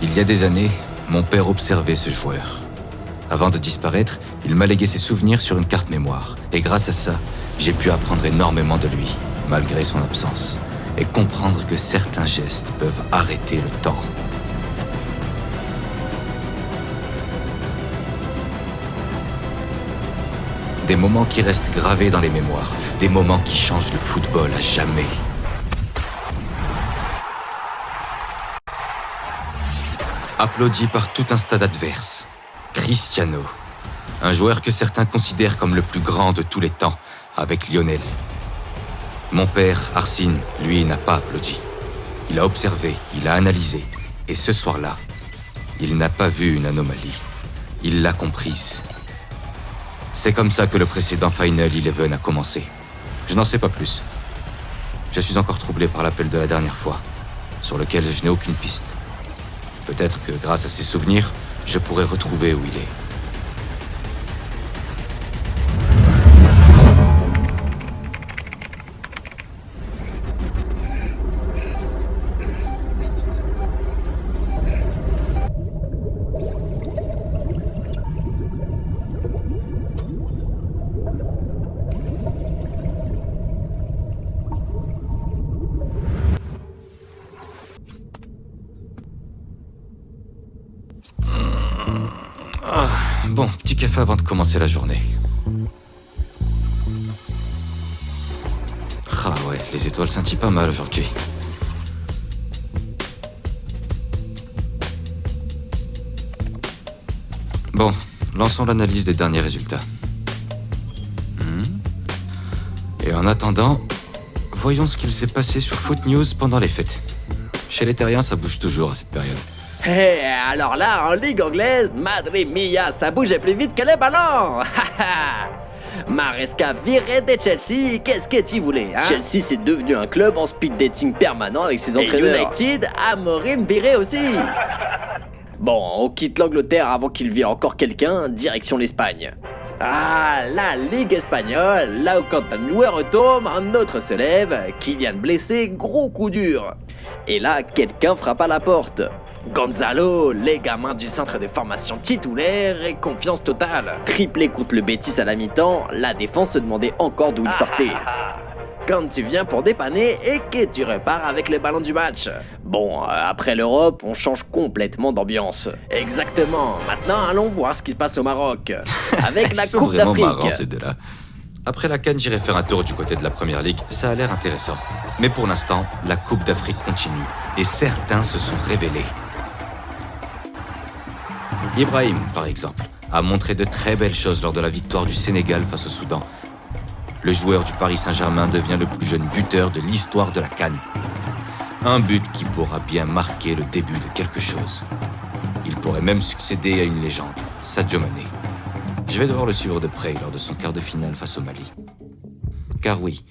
Il y a des années, mon père observait ce joueur. Avant de disparaître, il m'a légué ses souvenirs sur une carte mémoire. Et grâce à ça, j'ai pu apprendre énormément de lui, malgré son absence. Et comprendre que certains gestes peuvent arrêter le temps. Des moments qui restent gravés dans les mémoires. Des moments qui changent le football à jamais. Applaudi par tout un stade adverse. Cristiano. Un joueur que certains considèrent comme le plus grand de tous les temps, avec Lionel. Mon père, Arsène, lui, n'a pas applaudi. Il a observé, il a analysé. Et ce soir-là, il n'a pas vu une anomalie. Il l'a comprise. C'est comme ça que le précédent Final 11 a commencé. Je n'en sais pas plus. Je suis encore troublé par l'appel de la dernière fois, sur lequel je n'ai aucune piste. Peut-être que grâce à ses souvenirs, je pourrais retrouver où il est. Bon, petit café avant de commencer la journée. Ah ouais, les étoiles scintillent pas mal aujourd'hui. Bon, lançons l'analyse des derniers résultats. Et en attendant, voyons ce qu'il s'est passé sur Foot News pendant les fêtes. Chez les terriens, ça bouge toujours à cette période. Hé, alors là, en Ligue anglaise, Madre mia, ça bougeait plus vite que les ballons. Maresca viré de Chelsea, qu'est-ce que tu voulais, hein? Chelsea, c'est devenu un club en speed dating permanent avec ses entraîneurs. Et United, Amorim viré aussi. Bon, on quitte l'Angleterre avant qu'il vire encore quelqu'un, direction l'Espagne. Ah, la Ligue espagnole, là où quand un joueur retombe, un autre se lève, Kylian blessé, gros coup dur. Et là, quelqu'un frappe à la porte. Gonzalo, les gamins du centre de formation titulaire et confiance totale. Triplé contre le Betis à la mi-temps, la défense se demandait encore d'où il sortait. Quand tu viens pour dépanner et que tu repars avec le ballon du match. Bon, après l'Europe, on change complètement d'ambiance. Exactement. Maintenant, allons voir ce qui se passe au Maroc. Avec la Ils sont Coupe vraiment d'Afrique. marrants, ces deux-là. Après la CAN, j'irai faire un tour du côté de la Première Ligue. Ça a l'air intéressant. Mais pour l'instant, la Coupe d'Afrique continue. Et certains se sont révélés. Ibrahim, par exemple, a montré de très belles choses lors de la victoire du Sénégal face au Soudan. Le joueur du Paris Saint-Germain devient le plus jeune buteur de l'histoire de la CAN. Un but qui pourra bien marquer le début de quelque chose. Il pourrait même succéder à une légende, Sadio Mané. Je vais devoir le suivre de près lors de son quart de finale face au Mali. Car oui,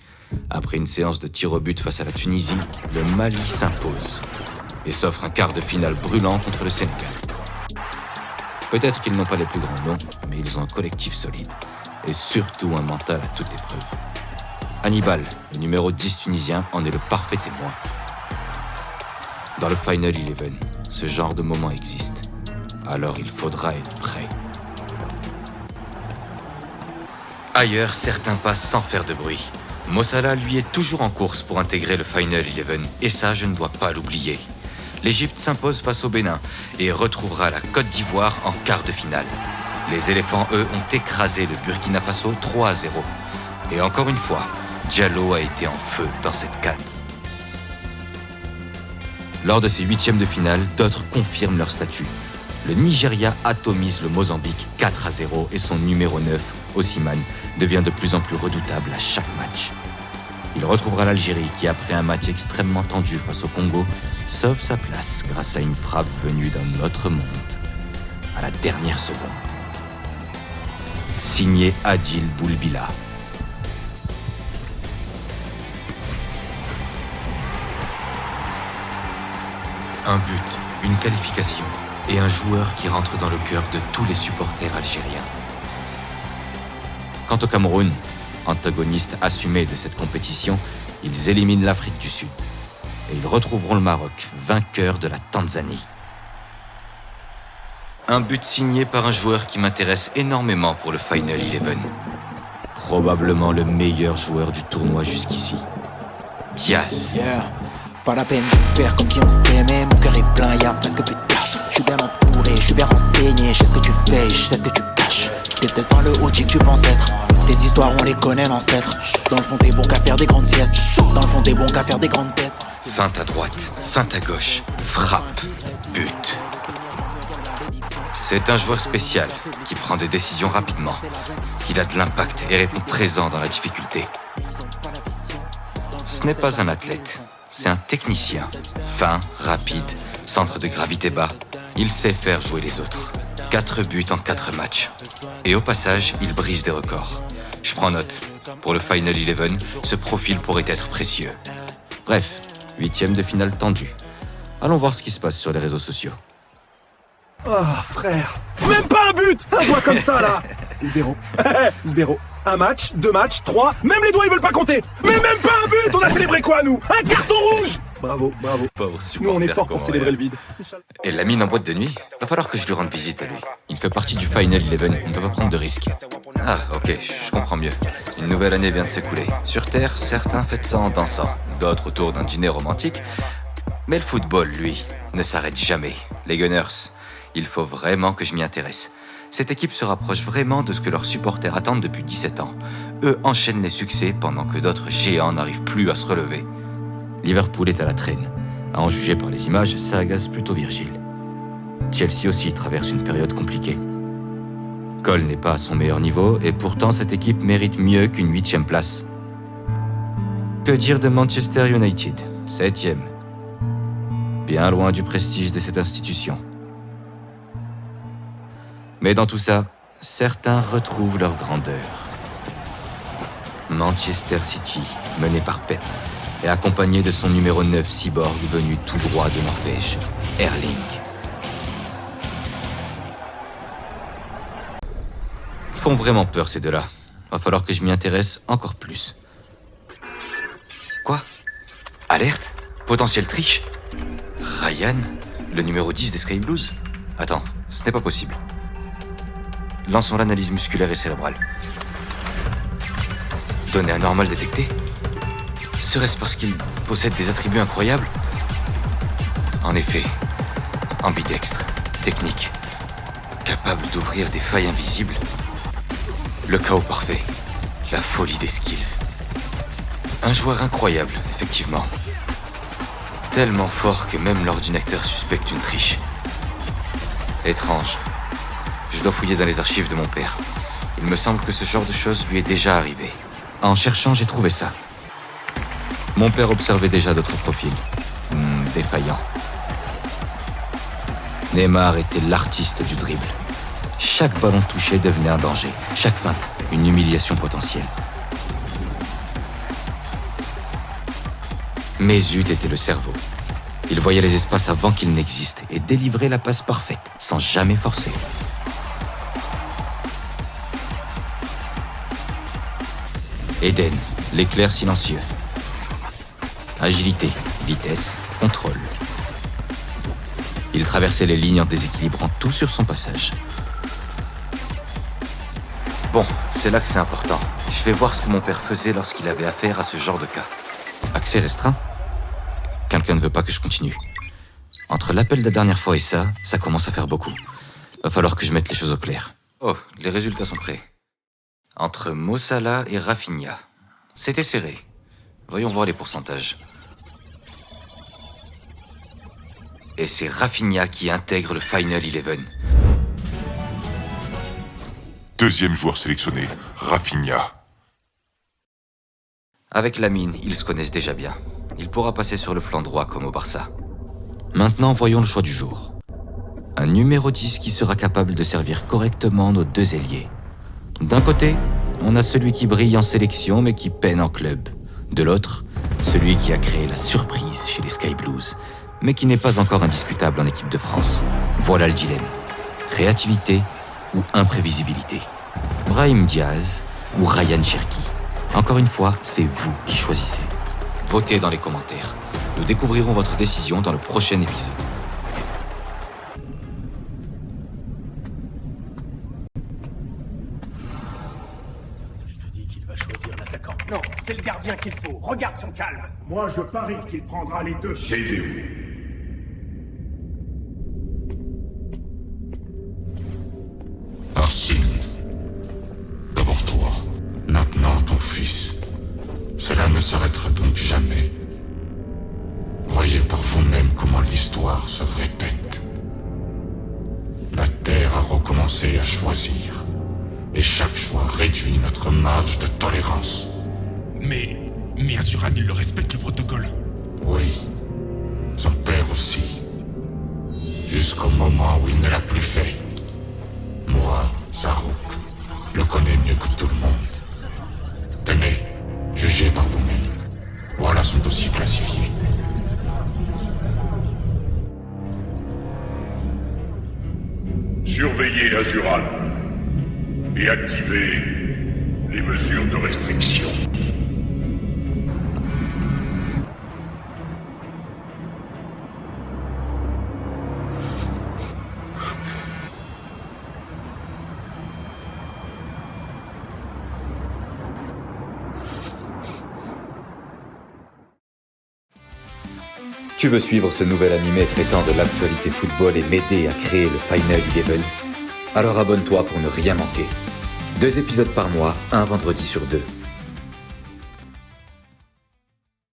après une séance de tir au but face à la Tunisie, le Mali s'impose et s'offre un quart de finale brûlant contre le Sénégal. Peut-être qu'ils n'ont pas les plus grands noms, mais ils ont un collectif solide et surtout un mental à toute épreuve. Hannibal, le numéro 10 tunisien, en est le parfait témoin. Dans le Final 11, ce genre de moment existe. Alors il faudra être prêt. Ailleurs, certains passent sans faire de bruit. Mo Salah, lui, est toujours en course pour intégrer le Final 11, et ça, je ne dois pas l'oublier. L'Égypte s'impose face au Bénin et retrouvera la Côte d'Ivoire en quart de finale. Les éléphants, eux, ont écrasé le Burkina Faso 3-0. Et encore une fois, Diallo a été en feu dans cette CAN. Lors de ces huitièmes de finale, d'autres confirment leur statut. Le Nigeria atomise le Mozambique 4-0 et son numéro 9, Osimhen, devient de plus en plus redoutable à chaque match. Il retrouvera l'Algérie qui, après un match extrêmement tendu face au Congo, sauve sa place grâce à une frappe venue d'un autre monde, à la dernière seconde. Signé Adil Boulbila. Un but, une qualification et un joueur qui rentre dans le cœur de tous les supporters algériens. Quant au Cameroun, antagoniste assumé de cette compétition, ils éliminent l'Afrique du Sud. Et ils retrouveront le Maroc, vainqueur de la Tanzanie. Un but signé par un joueur qui m'intéresse énormément pour le Final 11. Probablement le meilleur joueur du tournoi jusqu'ici. Diaz. Yeah, pas la peine de faire comme si on s'aimait. Mon cœur est plein, y'a presque plus de place. Je suis bien entouré, je suis bien renseigné. Je sais ce que tu fais, je sais ce que tu caches. T'es peut-être pas le OG que tu penses être. Tes histoires, on les connaît, l'ancêtre. Dans le fond, t'es bon qu'à faire des grandes siestes. Dans le fond, t'es bon qu'à faire des grandes pièces. Feinte à droite, feinte à gauche, frappe, but. C'est un joueur spécial qui prend des décisions rapidement. Il a de l'impact et répond présent dans la difficulté. Ce n'est pas un athlète, c'est un technicien. Fin, rapide, centre de gravité bas. Il sait faire jouer les autres. 4 buts en 4 matchs. Et au passage, il brise des records. Je prends note. Pour le Final 11, ce profil pourrait être précieux. Bref, 8e de finale tendue. Allons voir ce qui se passe sur les réseaux sociaux. Oh, frère. Même pas un but. Un doigt comme ça, là. 0. 0. Un match, 2 matchs, 3. Même les doigts, ils veulent pas compter. Mais même pas un but. On a célébré quoi, nous? Un carton rouge. Bravo, bravo. Pauvre Nous, on est supporter fort pour comme célébrer rien. le vide. Et la mine en boîte de nuit, va falloir que je lui rende visite à lui. Il fait partie du Final 11, on ne peut pas prendre de risques. Ah, ok, je comprends mieux. Une nouvelle année vient de s'écouler. Sur Terre, certains fêtent ça en dansant, d'autres autour d'un dîner romantique. Mais le football, lui, ne s'arrête jamais. Les Gunners, il faut vraiment que je m'y intéresse. Cette équipe se rapproche vraiment de ce que leurs supporters attendent depuis 17 ans. Eux enchaînent les succès pendant que d'autres géants n'arrivent plus à se relever. Liverpool est à la traîne. À en juger par les images, ça agace plutôt Virgil. Chelsea aussi traverse une période compliquée. Cole n'est pas à son meilleur niveau et pourtant cette équipe mérite mieux qu'une 8e place. Que dire de Manchester United, 7e. Bien loin du prestige de cette institution. Mais dans tout ça, certains retrouvent leur grandeur. Manchester City, mené par Pep, et accompagné de son numéro 9 cyborg venu tout droit de Norvège, Erling. Ils font vraiment peur ces deux-là. Va falloir que je m'y intéresse encore plus. Quoi? Alerte? Potentiel triche? Ryan? Le numéro 10 des Sky Blues? Attends, ce n'est pas possible. Lançons l'analyse musculaire et cérébrale. Données anormales détectées? Serait-ce parce qu'il possède des attributs incroyables? En effet, ambidextre, technique, capable d'ouvrir des failles invisibles. Le chaos parfait, la folie des skills. Un joueur incroyable, effectivement. Tellement fort que même l'ordinateur suspecte une triche. Étrange. Je dois fouiller dans les archives de mon père. Il me semble que ce genre de choses lui est déjà arrivé. En cherchant, j'ai trouvé ça. Mon père observait déjà d'autres profils. Défaillants. Neymar était l'artiste du dribble. Chaque ballon touché devenait un danger. Chaque feinte, une humiliation potentielle. Mesut était le cerveau. Il voyait les espaces avant qu'ils n'existent et délivrait la passe parfaite, sans jamais forcer. Eden, l'éclair silencieux. Agilité, vitesse, contrôle. Il traversait les lignes en déséquilibrant tout sur son passage. Bon, c'est là que c'est important. Je vais voir ce que mon père faisait lorsqu'il avait affaire à ce genre de cas. Accès restreint? Quelqu'un ne veut pas que je continue. Entre l'appel de la dernière fois et ça commence à faire beaucoup. Va falloir que je mette les choses au clair. Oh, les résultats sont prêts. Entre Mo Salah et Rafinha. C'était serré. Voyons voir les pourcentages. Et c'est Rafinha qui intègre le Final 11. Deuxième joueur sélectionné, Rafinha. Avec Lamine, ils se connaissent déjà bien. Il pourra passer sur le flanc droit comme au Barça. Maintenant, voyons le choix du jour. Un numéro 10 qui sera capable de servir correctement nos deux ailiers. D'un côté, on a celui qui brille en sélection mais qui peine en club. De l'autre, celui qui a créé la surprise chez les Sky Blues, mais qui n'est pas encore indiscutable en équipe de France. Voilà le dilemme. Créativité ou imprévisibilité. Brahim Diaz ou Ryan Cherki. Encore une fois, c'est vous qui choisissez. Votez dans les commentaires. Nous découvrirons votre décision dans le prochain épisode. Non, c'est le gardien qu'il faut. Regarde son calme. Moi, je parie qu'il prendra les deux. Taisez-vous. Arsène. D'abord toi. Maintenant ton fils. Cela ne s'arrêtera donc jamais. Voyez par vous-même comment l'histoire se répète. La Terre a recommencé à choisir. Et chaque choix réduit notre marge de tolérance. Mais Azuran, il le respecte le protocole. Oui. Son père aussi. Jusqu'au moment où il ne l'a plus fait. Moi, Zarouk, le connais mieux que tout le monde. Tenez, jugez par vous-même. Voilà son dossier classifié. Surveillez Azuran et activez les mesures de restriction. Tu veux suivre ce nouvel animé traitant de l'actualité football et m'aider à créer le Final 11 ? Alors abonne-toi pour ne rien manquer. 2 épisodes par mois, un vendredi sur 2.